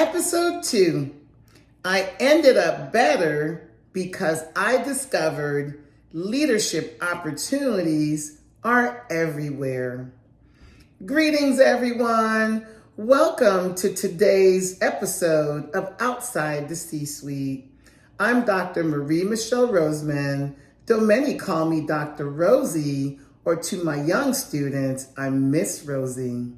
Episode 2, I ended up better because I discovered leadership opportunities are everywhere. Greetings, everyone. Welcome to today's episode of Outside the C-Suite. I'm Dr. Marie Michelle Rosemond, though many call me Dr. Rosie, or to my young students, I'm Miss Rosie.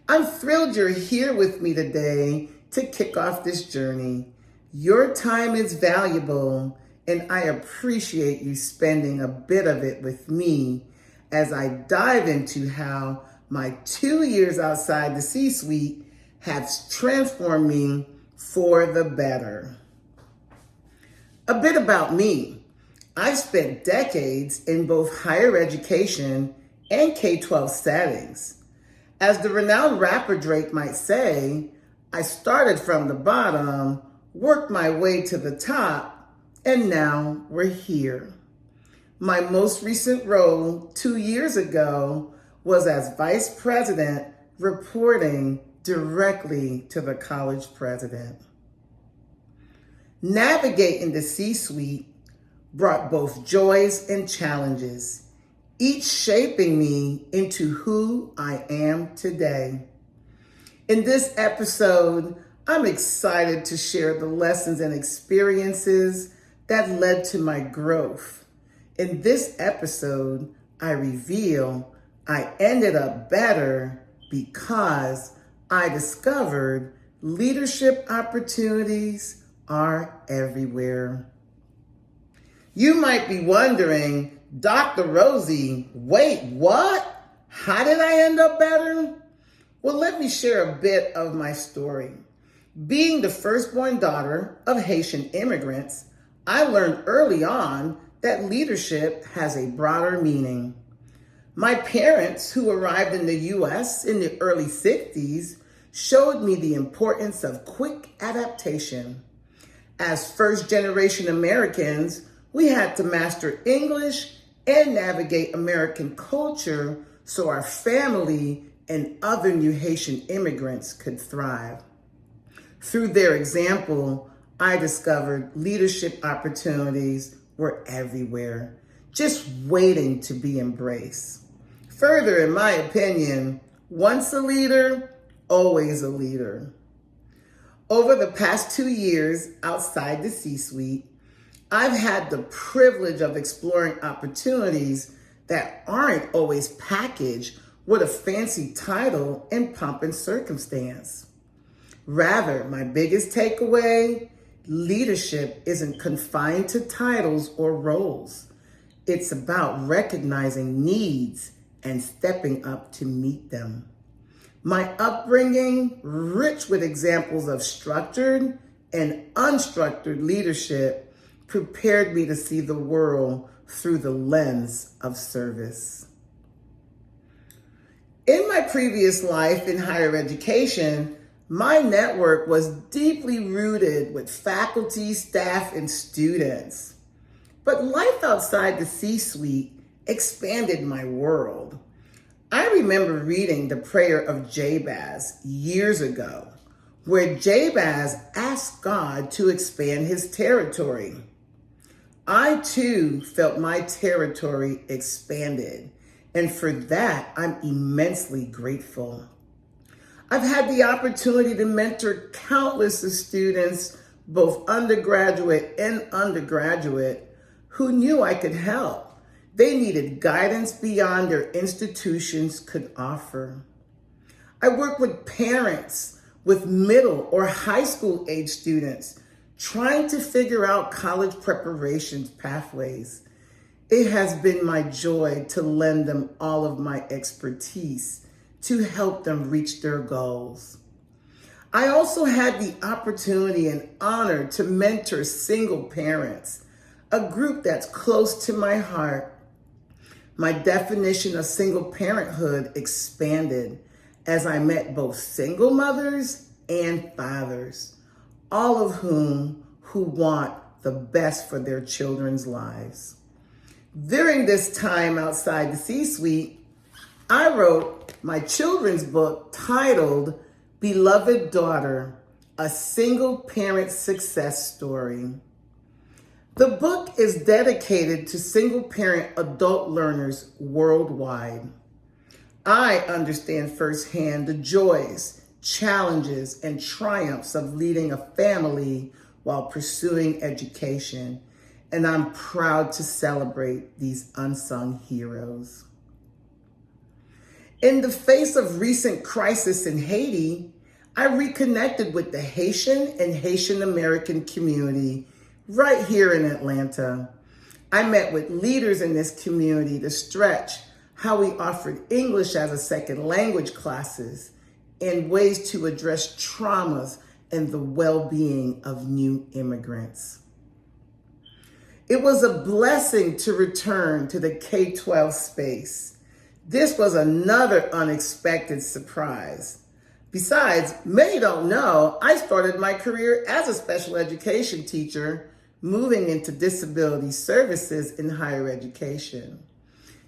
I'm thrilled you're here with me today to kick off this journey. Your time is valuable, and I appreciate you spending a bit of it with me as I dive into how my 2 years outside the C-suite has transformed me for the better. A bit about me. I've spent decades in both higher education and K-12 settings. As the renowned rapper Drake might say, I started from the bottom, worked my way to the top, and now we're here. My most recent role 2 years ago was as vice president, reporting directly to the college president. Navigating the C-suite brought both joys and challenges, each shaping me into who I am today. In this episode, I'm excited to share the lessons and experiences that led to my growth. In this episode, I reveal I ended up better because I discovered leadership opportunities are everywhere. You might be wondering, Dr. Rosie, wait, what? How did I end up better? Well, let me share a bit of my story. Being the firstborn daughter of Haitian immigrants, I learned early on that leadership has a broader meaning. My parents, who arrived in the U.S. in the early 60s, showed me the importance of quick adaptation. As first-generation Americans, we had to master English and navigate American culture so our family and other new Haitian immigrants could thrive. Through their example, I discovered leadership opportunities were everywhere, just waiting to be embraced. Further, in my opinion, once a leader, always a leader. Over the past 2 years outside the C-suite, I've had the privilege of exploring opportunities that aren't always packaged with a fancy title and pomp and circumstance. Rather, my biggest takeaway, leadership isn't confined to titles or roles. It's about recognizing needs and stepping up to meet them. My upbringing, rich with examples of structured and unstructured leadership, prepared me to see the world through the lens of service. In my previous life in higher education, my network was deeply rooted with faculty, staff, and students. But life outside the C-suite expanded my world. I remember reading the prayer of Jabez years ago, where Jabez asked God to expand his territory. I too felt my territory expanded, and for that, I'm immensely grateful. I've had the opportunity to mentor countless of students, both undergraduate and undergraduate, who knew I could help. They needed guidance beyond their institutions could offer. I work with parents with middle or high school age students trying to figure out college preparation pathways. It has been my joy to lend them all of my expertise to help them reach their goals. I also had the opportunity and honor to mentor single parents, a group that's close to my heart. My definition of single parenthood expanded as I met both single mothers and fathers, all of whom want the best for their children's lives. During this time outside the C-suite, I wrote my children's book titled Beloved Daughter, a single parent success story. The book is dedicated to single parent adult learners worldwide. I understand firsthand the joys, challenges, and triumphs of leading a family while pursuing education, and I'm proud to celebrate these unsung heroes. In the face of recent crisis in Haiti, I reconnected with the Haitian and Haitian American community right here in Atlanta. I met with leaders in this community to stretch how we offered English as a second language classes and ways to address traumas and the well-being of new immigrants. It was a blessing to return to the K-12 space. This was another unexpected surprise. Besides, many don't know, I started my career as a special education teacher, moving into disability services in higher education.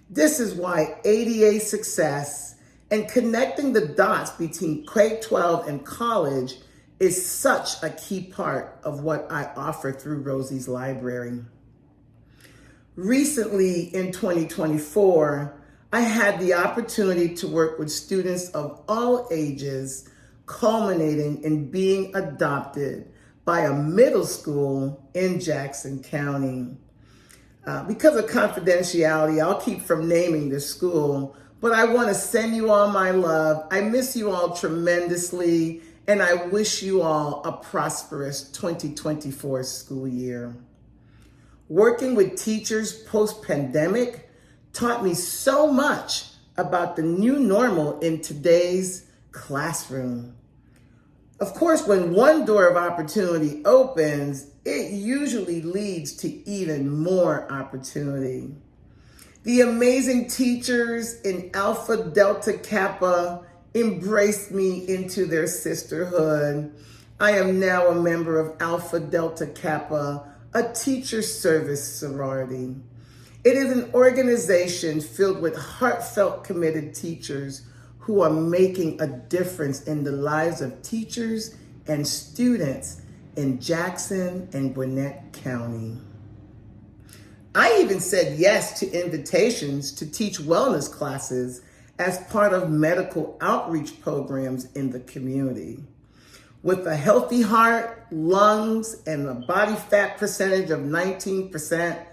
This is why ADA success and connecting the dots between K-12 and college is such a key part of what I offer through Rosie's Library. Recently, in 2024, I had the opportunity to work with students of all ages, culminating in being adopted by a middle school in Jackson County. Because of confidentiality, I'll keep from naming the school, but I want to send you all my love. I miss you all tremendously, and I wish you all a prosperous 2024 school year. Working with teachers post-pandemic taught me so much about the new normal in today's classroom. Of course, when one door of opportunity opens, it usually leads to even more opportunity. The amazing teachers in Alpha Delta Kappa embraced me into their sisterhood. I am now a member of Alpha Delta Kappa, a teacher service sorority. It is an organization filled with heartfelt, committed teachers who are making a difference in the lives of teachers and students in Jackson and Gwinnett County. I even said yes to invitations to teach wellness classes as part of medical outreach programs in the community. With a healthy heart, lungs, and a body fat percentage of 19%,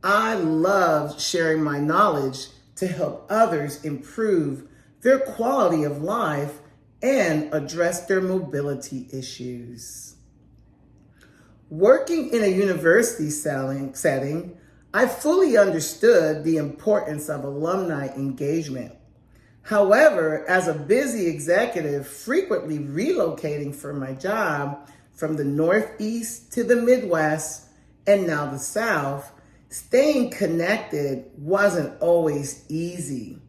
I love sharing my knowledge to help others improve their quality of life and address their mobility issues. Working in a university setting, I fully understood the importance of alumni engagement. However, as a busy executive frequently relocating for my job from the Northeast to the Midwest and now the South, staying connected wasn't always easy.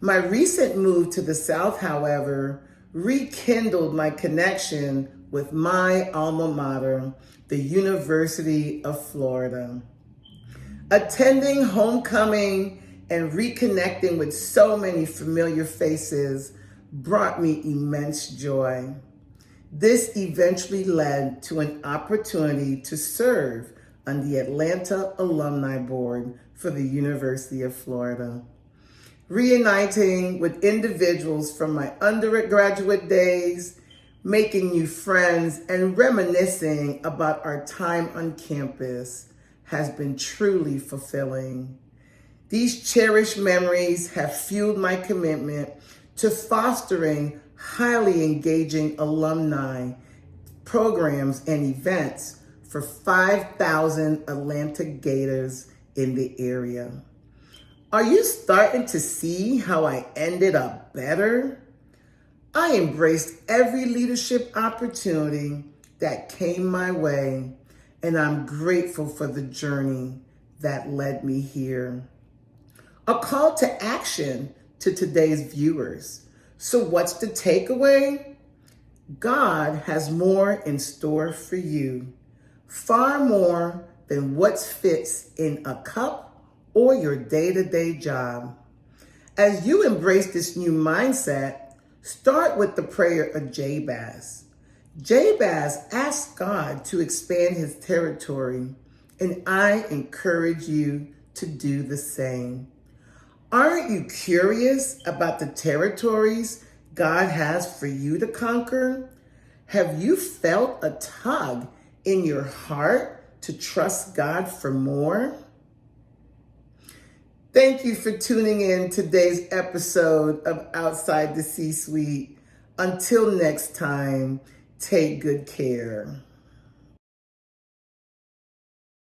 My recent move to the South, however, rekindled my connection with my alma mater, the University of Florida. Attending homecoming and reconnecting with so many familiar faces brought me immense joy. This eventually led to an opportunity to serve on the Atlanta Alumni Board for the University of Florida. Reuniting with individuals from my undergraduate days, making new friends, and reminiscing about our time on campus has been truly fulfilling. These cherished memories have fueled my commitment to fostering highly engaging alumni programs and events for 5,000 Atlanta Gators in the area. Are you starting to see how I ended up better? I embraced every leadership opportunity that came my way, and I'm grateful for the journey that led me here. A call to action to today's viewers. So what's the takeaway? God has more in store for you, far more than what fits in a cup or your day-to-day job. As you embrace this new mindset, start with the prayer of Jabez. Jabez asked God to expand his territory, and I encourage you to do the same. Aren't you curious about the territories God has for you to conquer? Have you felt a tug in your heart to trust God for more? Thank you for tuning in today's episode of Outside the C-Suite. Until next time, take good care.